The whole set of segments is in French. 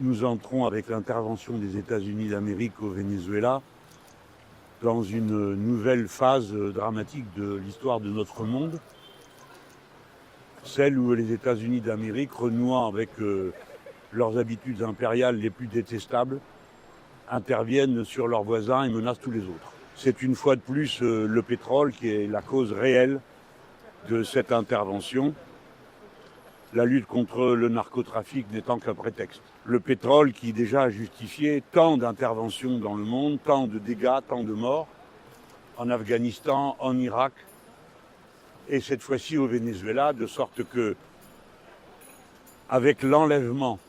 Nous entrons avec l'intervention des États-Unis d'Amérique au Venezuela dans une nouvelle phase dramatique de l'histoire de notre monde, celle où les États-Unis d'Amérique, renouant avec leurs habitudes impériales les plus détestables, interviennent sur leurs voisins et menacent tous les autres. C'est une fois de plus le pétrole qui est la cause réelle de cette intervention, la lutte contre le narcotrafic n'étant qu'un prétexte. Le pétrole qui déjà a justifié tant d'interventions dans le monde, tant de dégâts, tant de morts, en Afghanistan, en Irak, et cette fois-ci au Venezuela, de sorte que, avec l'enlèvement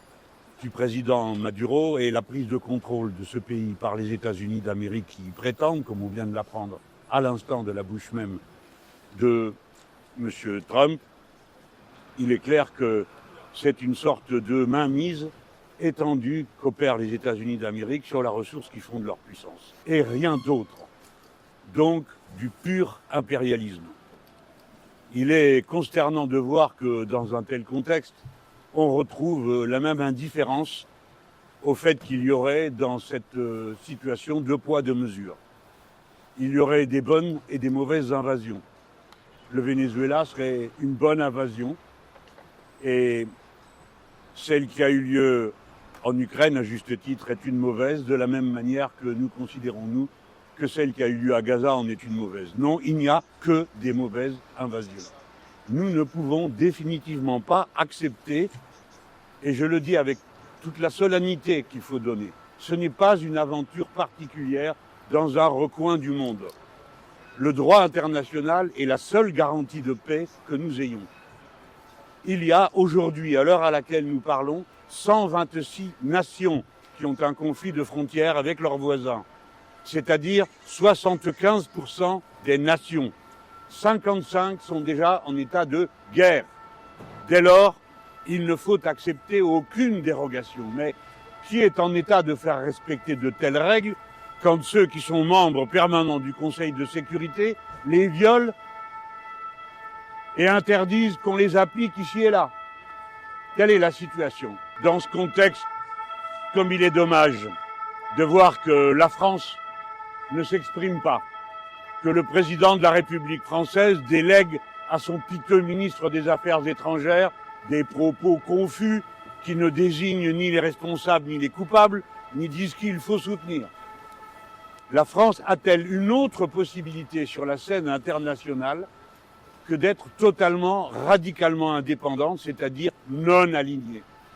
du président Maduro et la prise de contrôle de ce pays par les États-Unis d'Amérique qui prétendent, comme on vient de l'apprendre à l'instant de la bouche même de M. Trump, il est clair que c'est une sorte de mainmise étendue qu'opèrent les États-Unis d'Amérique sur la ressource qui fonde leur puissance. Et rien d'autre. Donc, du pur impérialisme. Il est consternant de voir que dans un tel contexte, on retrouve la même indifférence au fait qu'il y aurait dans cette situation deux poids, deux mesures. Il y aurait des bonnes et des mauvaises invasions. Le Venezuela serait une bonne invasion et celle qui a eu lieu en Ukraine, à juste titre, est une mauvaise, de la même manière que nous considérons, nous, que celle qui a eu lieu à Gaza en est une mauvaise. Non, il n'y a que des mauvaises invasions. Nous ne pouvons définitivement pas accepter, et je le dis avec toute la solennité qu'il faut donner, ce n'est pas une aventure particulière dans un recoin du monde. Le droit international est la seule garantie de paix que nous ayons. Il y a aujourd'hui, à l'heure à laquelle nous parlons, 126 nations qui ont un conflit de frontières avec leurs voisins, c'est-à-dire 75% des nations. 55 sont déjà en état de guerre. Dès lors, il ne faut accepter aucune dérogation. Mais qui est en état de faire respecter de telles règles quand ceux qui sont membres permanents du Conseil de sécurité les violent et interdisent qu'on les applique ici et là? Quelle est la situation? Dans ce contexte, comme il est dommage de voir que la France ne s'exprime pas, que le président de la République française délègue à son piteux ministre des Affaires étrangères des propos confus qui ne désignent ni les responsables ni les coupables, ni disent qui il faut soutenir. La France a-t-elle une autre possibilité sur la scène internationale que d'être totalement, radicalement indépendante, c'est-à-dire non alignée?